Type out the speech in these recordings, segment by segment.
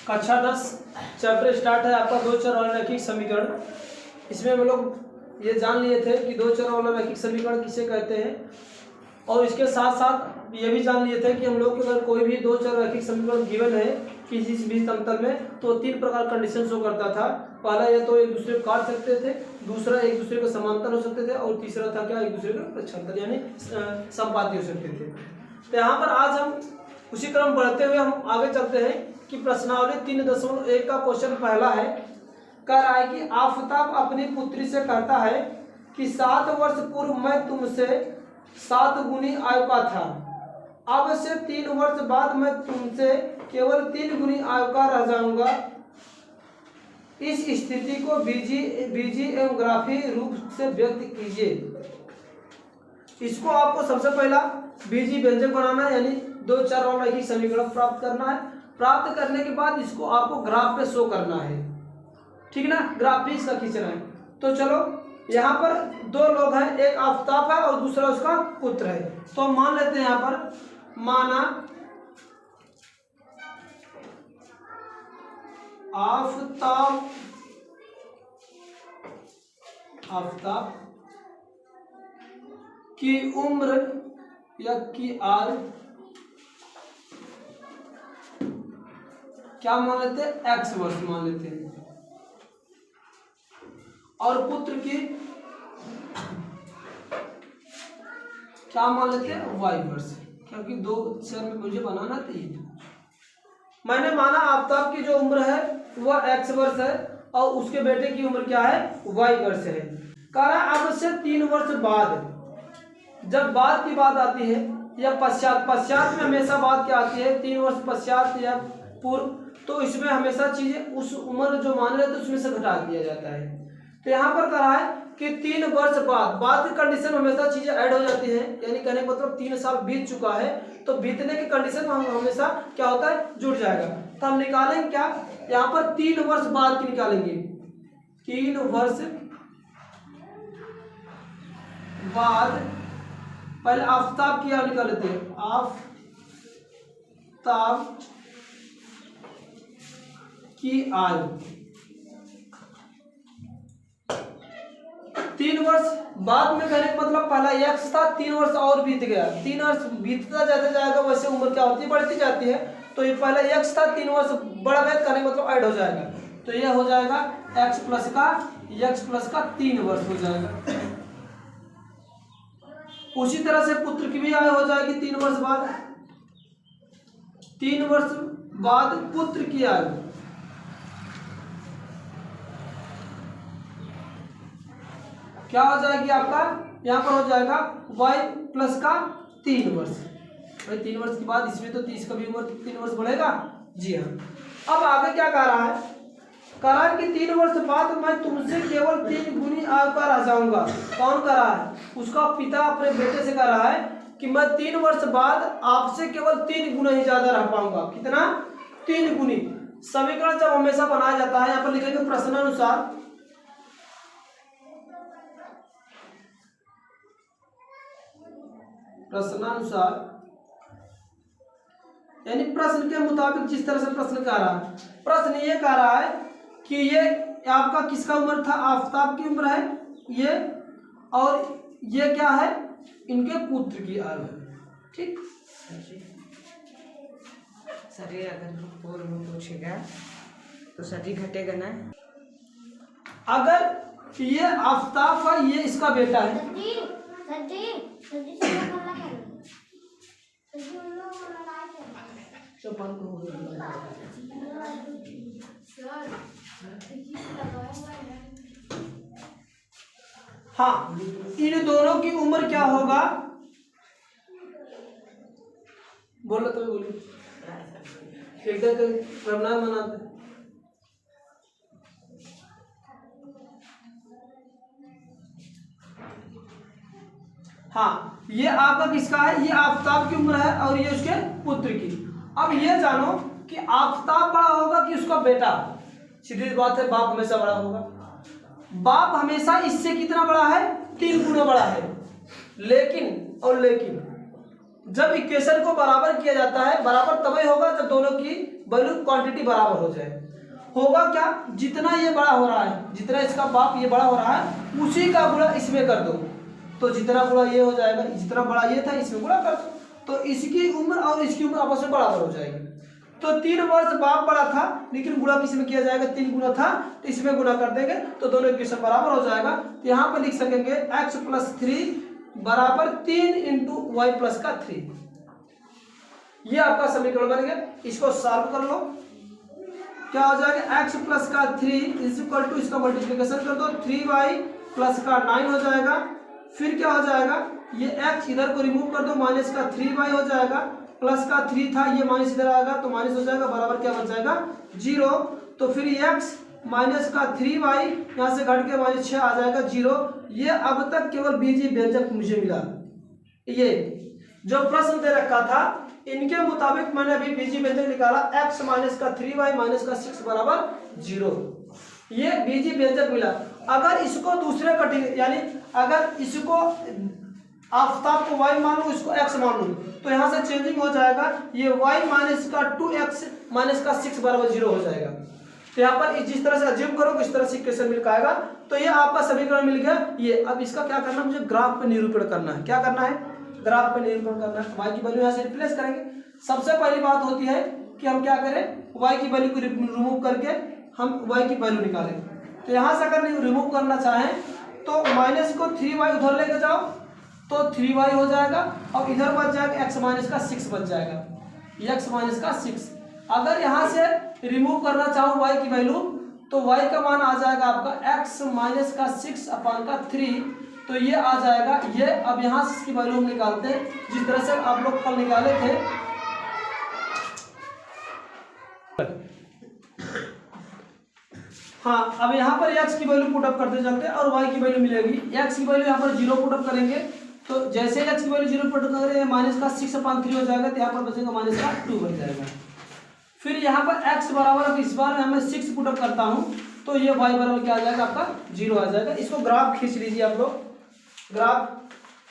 कक्षा 10 chapter start है आपका दो चर वाला रैखिक समीकरण। इसमें हम लोग ये जान लिए थे कि दो चर वाला रैखिक समीकरण किसे कहते हैं, और इसके साथ साथ ये भी जान लिए थे कि हम लोग अगर कोई भी दो चर रैखिक समीकरण गिवन है किसी भी समतल में तो तीन प्रकार कंडीशन शो करता था। पहला ये तो एक दूसरे को काट सकते थे, दूसरा एक दूसरे को समांतर हो सकते थे, और तीसरा था क्या, एक दूसरे को प्रक्षांतर यानी संपाती हो सकते थे। तो यहाँ पर आज हम उसी क्रम बढ़ते हुए हम आगे चलते हैं कि प्रश्नावली 3.1 का क्वेश्चन पहला है। कह रहा है कि आफताब अपनी पुत्री से कहता है कि 7 वर्ष पूर्व मैं तुमसे 7 गुनी आयु का था, अब से 3 वर्ष बाद मैं तुमसे केवल 3 गुनी आयु का रह जाऊंगा। इस स्थिति को बीजी एवं ग्राफी रूप से व्यक्त कीजिए। इसको आपको सबसे पहला बीजी व्यंजक बनाना है, यानी दो चर वाला रैखिक समीकरण प्राप्त करना है। प्राप्त करने के बाद इसको आपको ग्राफ पे शो करना है, ठीक ना, ग्राफ भी इसका खींचना है। तो चलो यहाँ पर दो लोग हैं, एक आफताब है और दूसरा उसका पुत्र है। तो हम मान लेते हैं यहाँ पर, माना आफताब की उम्र या की आयु क्या मान लेते हैं, x वर्ष मान लेते हैं, और पुत्र की क्या मान लेते हैं, y वर्ष, क्योंकि दो चर में मुझे बनाना चाहिए। मैंने माना आफताब की जो उम्र है वह x वर्ष है और उसके बेटे की उम्र क्या है, y वर्ष है। कह रहा है अब से 3 वर्ष बाद, जब बाद की बात आती है या पश्चात में हमेशा बात क्या आती है, 3 वर्ष पश्चात या पूर्व, तो इसमें हमेशा चीजें उस उम्र जो मान रहे थे उसमें से घटा दिया जाता है। तो यहाँ पर कहा है कि 3 वर्ष बाद की कंडीशन हमेशा चीजें ऐड हो जाती हैं, यानी कहने का मतलब 3 साल बीत चुका है तो बीतने की कंडीशन में हमेशा क्या होता है, जुड़ जाएगा। तो हम निकालेंगे क्या, यहाँ पर 3 वर्ष बाद की निकालेंगे, 3 वर्ष बाद। पहले आफताब की आयु निकाल लेते हैं, आफताब की आयु 3 वर्ष बाद में कहने का मतलब पहला x था, 3 वर्ष और बीत गया, 3 वर्ष बीतता जाता जाएगा वैसे उम्र क्या होती है, बढ़ती जाती है। तो ये पहला x था, 3 वर्ष बढ़ गया, कहने का मतलब ऐड हो जाएगा, तो यह हो जाएगा x प्लस का 3 वर्ष हो जाएगा। उसी तरह से पुत्र की भी आयु हो जाएगी 3 वर्ष बाद, 3 वर्ष बाद पुत्र की आयु क्या हो जाएगी आपका, यहाँ पर हो जाएगा y प्लस का 3 वर्ष। भाई 3 वर्ष के बाद इसमें तो 30 का भी उम्र 3 वर्ष बढ़ेगा, जी हाँ। अब आगे क्या कह रहा है, कह रहा है कि 3 वर्ष बाद मैं तुमसे केवल 3 गुनी आयु का रह जाऊंगा। कौन कह रहा है, उसका पिता अपने बेटे से कह रहा है कि मैं 3 वर्ष बाद आपसे केवल 3 गुना ही ज्यादा रह पाऊंगा। कितना, 3 गुनी। समीकरण जब हमेशा बनाया जाता है, यहाँ पर लिखेंगे प्रश्नानुसार, यानी प्रश्न के मुताबिक जिस तरह से प्रश्न कह रहा है। प्रश्न ये कह रहा है कि ये आपका किसका उम्र था, आफताब की उम्र है ये, और ये क्या है, इनके पुत्र की आयु है, ठीक। सर ये अगर पूर्व में पूछेगा तो सर जी घटेगा ना, अगर ये आफताब का ये इसका बेटा है, हाँ, इन दोनों की उम्र क्या होगा, बोलो तो बोलो, एकदम प्रणाम मनाते। हाँ, ये आपका किसका है, ये आफताब की उम्र है और ये उसके पुत्र की। अब ये जानो कि आफताब बड़ा होगा कि उसका बेटा, सीधी बात है, बाप हमेशा बड़ा होगा। बाप हमेशा इससे कितना बड़ा है, 3 गुना बड़ा है। लेकिन जब इक्वेशन को बराबर किया जाता है, बराबर तभी होगा जब दोनों की वैल्यू क्वांटिटी बराबर हो जाए। होगा क्या, जितना ये बड़ा हो रहा है, जितना इसका बाप ये बड़ा हो रहा है उसी का गुणा इसमें कर दो, तो जितना गुणा ये हो जाएगा, जितना बड़ा ये था इसमें गुणा कर दो, तो इसकी उम्र और इसकी उम्र आपस में बराबर हो जाएगी। तो 3 वर्ष बाप बड़ा था लेकिन गुणा किसमें किया जाएगा, 3 गुना था तो इसमें गुणा कर देंगे तो दोनों इक्वेशन बराबर हो जाएगा। तो यहाँ पर लिख सकेंगे x + 3 बराबर 3 × y + 3। ये आपका समीकरण बन गया। इसको सॉल्व कर लो, क्या हो जाएगा, x + 3 = इसका मल्टीप्लिकेशन कर दो, 3y + 9 हो जाएगा। फिर क्या हो जाएगा, ये x इधर को रिमूव कर दो, -3y हो जाएगा, +3 था ये माइनस इधर आएगा तो माइनस हो जाएगा, बराबर क्या बच जाएगा 0। तो फिर x -3y यहाँ से घट के -6 आ जाएगा 0। ये अब तक केवल बीजीय व्यंजक मुझे मिला। ये जो प्रश्न दे रखा था इनके मुताबिक मैंने अभी बीजीय व्यंजक निकाला, x -3y -6 बराबर 0। ये बीजीय व्यंजक मिला। अगर इसको दूसरे कठिन यानी अगर इसको आफताब को y मान लो, इसको x मान लो, तो यहाँ से चेंजिंग हो जाएगा, ये y -2x -6 बराबर 0 हो जाएगा। तो यहाँ पर जिस तरह से अज्यूम करो इस तरह से इक्वेशन मिल पाएगा। तो ये आपका समीकरण मिल गया। ये अब इसका क्या करना है, मुझे ग्राफ पे निरूपण करना है। क्या करना है, ग्राफ पे निरूपण करना है। y की वैल्यू यहाँ से रिप्लेस करेंगे। सबसे पहली बात होती है कि हम क्या करें, y की वैल्यू को रिमूव करके हम y की वैल्यू निकालें। तो यहाँ से अगर रिमूव करना चाहें तो माइनस को 3y उधर लेके जाओ तो 3y हो जाएगा और इधर बच जाएगा x-6 बच जाएगा, x-6। अगर यहाँ से रिमूव करना चाहो y की वैल्यू तो y का मान आ जाएगा आपका x-6/3, तो ये आ जाएगा ये। अब यहाँ से इसकी वैल्यू हम निकालते हैं जिस तरह से आप लोग कल निकाले थे। हाँ, अब यहाँ पर x की वैल्यू पुटअप करते चलते हैं और y की वैल्यू मिलेगी। x की वैल्यू यहाँ पर 0 पुटअप करेंगे तो जैसे x की वैल्यू 0 पुटअप करेंगे -6/3 हो जाएगा, तो यहाँ पर बचेगा -2 बच जाएगा। फिर यहाँ पर x बराबर, अब इस बार मैं 6 पुटअप करता हूँ तो ये y बराबर क्या आ जाएगा आपका 0 आ जाएगा। इसको ग्राफ खींच लीजिए आप लोग,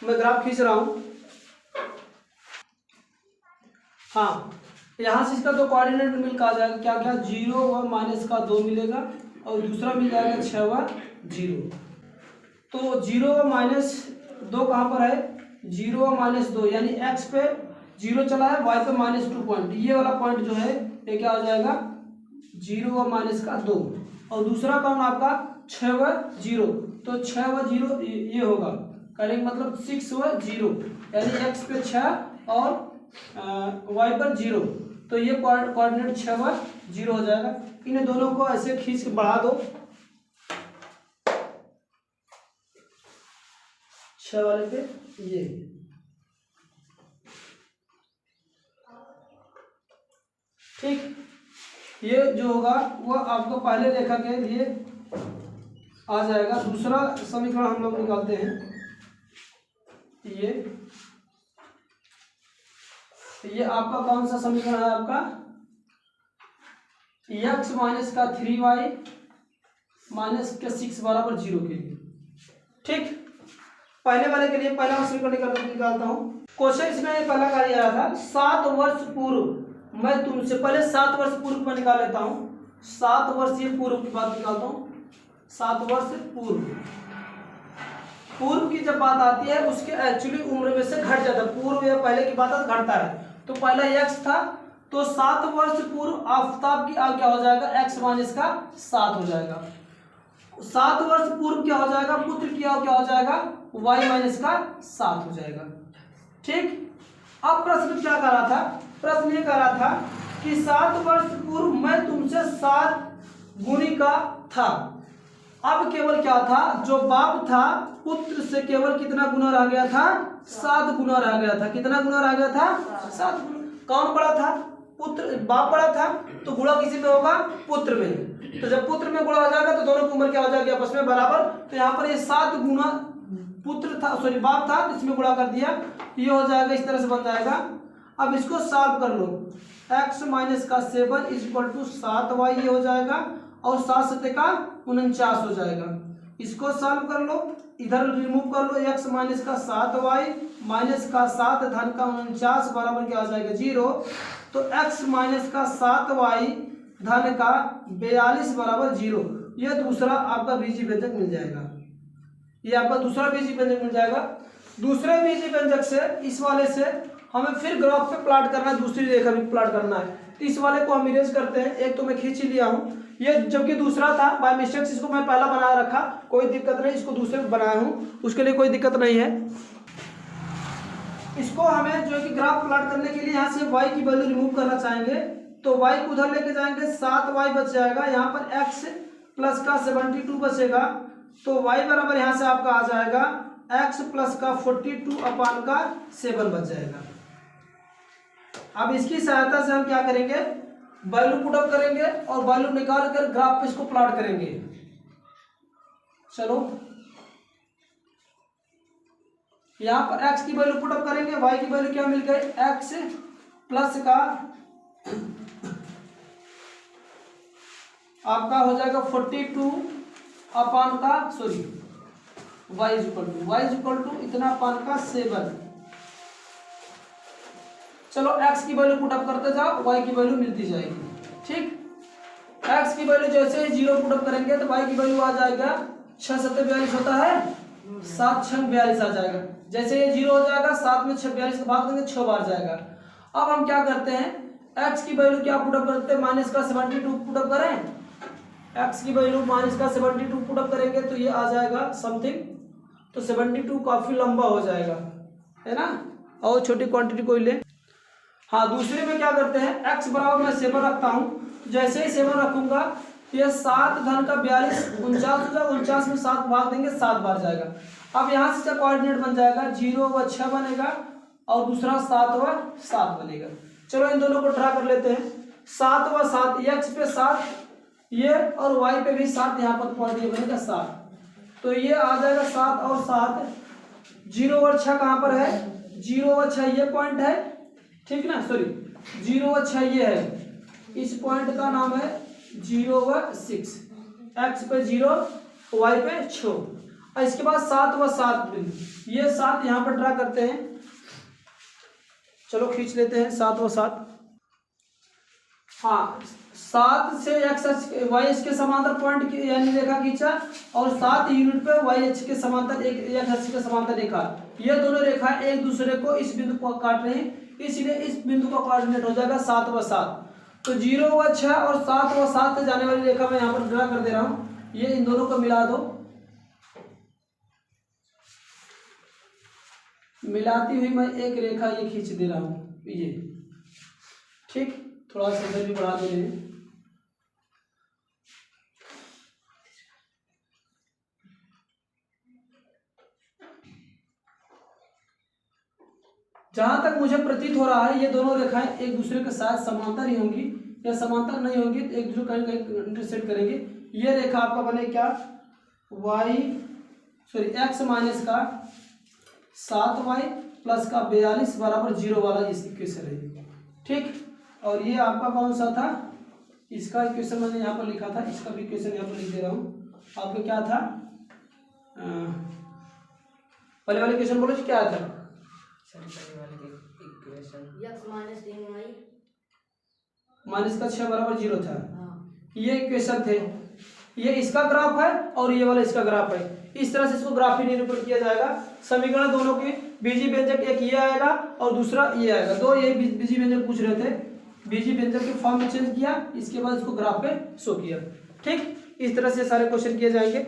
मैं ग्राफ खींच रहा हूँ। हाँ, यहाँ से इसका 2 कोऑर्डिनेट मिल का आ जाएगा, क्या क्या 0 और -2 मिलेगा और दूसरा मिल जाएगा 6 व 0। तो 0 व -2 कहाँ पर है, 0 व -2 यानी x पे 0 चला है, y पे -2 पॉइंट, ये वाला पॉइंट जो है ये क्या हो जाएगा 0 व -2 और दूसरा कौन आपका 6 व 0, तो 6 व 0 ये होगा, करेंगे मतलब 6 व 0 यानी x पे 6 और y पर 0, तो ये कोऑर्डिनेट 6 व 0 हो जाएगा। इन दोनों को ऐसे खींच के बढ़ा दो, 6 वाले पे ये, ठीक। ये जो होगा वो आपको पहले रेखा के लिए आ जाएगा। दूसरा समीकरण हम लोग निकालते हैं, ये आपका कौन सा समीकरण है, आपका x-3y -6 बराबर 0 के लिए, ठीक। पहले वाले के लिए पहला समीकरण निकालता हूँ। क्वेश्चन इसमें पहला कार्य आया था 7 वर्ष पूर्व, मैं तुमसे पहले 7 वर्ष पूर्व में निकाल लेता हूँ, 7 वर्ष ये पूर्व की बात निकालता हूँ। 7 वर्ष पूर्व की जब बात आती है उसके एक्चुअली उम्र में से घट जाता है, पूर्व या पहले की बात घटता है। तो पहला x था तो 7 वर्ष पूर्व आफताब की क्या हो जाएगा, x-7 हो जाएगा। 7 वर्ष पूर्व क्या हो जाएगा, पुत्र की क्या हो जाएगा, y-7 हो जाएगा, ठीक। अब प्रश्न क्या कर रहा था, प्रश्न ये कर रहा था कि 7 वर्ष पूर्व मैं तुमसे 7 गुणिका था। अब केवल क्या था, जो बाप था पुत्र से केवल कितना गुना रह गया था, 7 गुना रह गया था। कितना गुना रह गया था, 7 गुना। कौन बड़ा था, पुत्र, बाप बड़ा था तो गुणा किसी में होगा, पुत्र में। तो जब पुत्र में गुणा हो जाएगा तो दोनों की उम्र क्या हो जाएगी, आपस में बराबर। तो यहाँ पर ये 7 गुना पुत्र था, सॉरी बाप था, इसमें गुणा कर दिया, ये हो जाएगा, इस तरह से बन जाएगा। अब इसको सॉल्व कर लो, x - 7 = 7y ये हो जाएगा और 7 का 49 हो जाएगा। इसको सॉल्व कर लो, इधर रिमूव कर लो, x - 7y -7 धन का 49 बराबर क्या हो जाएगा 0। तो x माइनस का 7y धन का 42 बराबर 0, ये दूसरा आपका बीजी व्यंजक मिल जाएगा। ये आपका दूसरा बीजी व्यंजक मिल जाएगा। दूसरे बीजी व्यंजक से इस वाले से हमें फिर ग्राफ पे प्लॉट करना है, दूसरी रेखा भी प्लॉट करना है। तो इस वाले को हम इरेज करते हैं। एक तो मैं खींच ही लिया हूँ, ये जबकि दूसरा था बाय मिस्टेक, इसको मैं पहला बना रखा, कोई दिक्कत नहीं, इसको दूसरे बनाया हूँ, उसके लिए कोई दिक्कत नहीं है। इसको हमें जो है कि ग्राफ प्लॉट करने के लिए यहाँ से y की वैल्यू रिमूव करना चाहेंगे, तो y को उधर लेके जाएंगे, 7y बच जाएगा, यहाँ पर x प्लस का 72 बचेगा, तो y बराबर यहाँ से आपका आ जाएगा x प्लस का 42 अपान का 7 बच जाएगा। अब इसकी सहायता से हम क्या करेंगे, वैल्यू पुट अप करेंगे और वैल्यू निकाल कर ग्राफ पे इसको प्लॉट करेंगे। चलो यहाँ पर x की वैल्यू पुट अप करेंगे, y की वैल्यू क्या मिल गई, x प्लस का आपका हो जाएगा 42 अपान का y इज इक्वल टू इतना अपान का 7। चलो x की वैल्यू पुट अप करते जाओ, y की वैल्यू मिलती जाएगी। ठीक, x की वैल्यू जैसे ही 0 पुट अप करेंगे तो y की वैल्यू आ जाएगा 6 7 42 होता है, 7 6 42 आ जाएगा। जैसे ये 0 हो जाएगा, 7 में 6 42 का भाग देंगे, 6 बार जाएगा। अब हम क्या करते हैं, x की वैल्यू क्या पुट अप करते हैं, माइनस का 72 पुट अप करें, x की वैल्यू माइनस का 72 पुट अप करेंगे तो ये आ जाएगा समथिंग, तो 72 काफी लंबा हो जाएगा, है ना। और छोटी क्वांटिटी कोई ले। हाँ, दूसरे में क्या करते हैं, x बराबर मैं 7 रखता हूँ, जैसे ही 7 रखूंगा ये 7 धन का 42 49 हो जाएगा, 49 में 7 भाग देंगे, 7 बार जाएगा। अब यहाँ से क्या कोऑर्डिनेट बन जाएगा, 0 व 6 बनेगा और दूसरा 7 व 7 बनेगा। चलो इन दोनों को ड्रा कर लेते हैं। 7 व 7, x पे 7 ये और y पे भी 7, यहाँ पर पॉइंट ये बनेगा 7, तो ये आ जाएगा 7 और 7। 0 और 6 कहाँ पर है, 0 व 6 ये पॉइंट है, ठीक ना, सॉरी 0 व 6 ये है, इस पॉइंट का नाम है 0 व 6, x पे 0 y पे 6। और इसके बाद 7 व 7 बिंदु, ये 7 यहाँ पर ड्रा करते हैं। चलो खींच लेते हैं 7 व 7। हाँ, 7 से x y अक्ष के समांतर पॉइंट की यानी रेखा खींचा और 7 यूनिट पे y अक्ष के समांतर एक x अक्ष के समांतर रेखा, ये दोनों रेखा एक दूसरे को इस बिंदु को काट रहे हैं, इसलिए इस बिंदु का कोऑर्डिनेट हो जाएगा 7 व 7। तो 0 व 6 और 7 व 7 से जाने वाली रेखा मैं यहाँ पर ड्रा कर दे रहा हूँ, ये इन दोनों को मिला दो, मिलाती हुई मैं एक रेखा ये खींच दे रहा हूँ, ये ठीक, थोड़ा सा इधर भी बढ़ा दे रहे हैं। जहां तक मुझे प्रतीत हो रहा है ये दोनों रेखाएं एक दूसरे के साथ समांतर ही होंगी, या समांतर नहीं होंगी तो एक दूसरे कहीं कहीं इंटरसेक्ट करेंगे। ये रेखा आपका बने क्या, x माइनस का 7y प्लस का 42 बराबर 0 वाला इस इक्वेशन है, ठीक। और ये आपका कौन सा था, इसका इक्वेशन मैंने यहाँ पर लिखा था, इसका भी इक्वेशन यहाँ पर लिख दे रहा हूँ। आपका क्या था, पहले वाले इक्वेशन बोलो जी, क्या था, माइनस का 6 बराबर 0 था, ये इक्वेशन थे। ये इसका ग्राफ है और ये वाला इसका ग्राफ है। इस तरह से इसको ग्राफ ही निरूपण किया जाएगा। समीकरण दोनों की बीजी व्यंजक एक ये आएगा और दूसरा ये आएगा, दो ये बीजी व्यंजक पूछ रहे थे, बीजी व्यंजक के फॉर्म में चेंज किया, इसके बाद इसको ग्राफ पे शो किया, ठीक। इस तरह से सारे क्वेश्चन किए जाएंगे।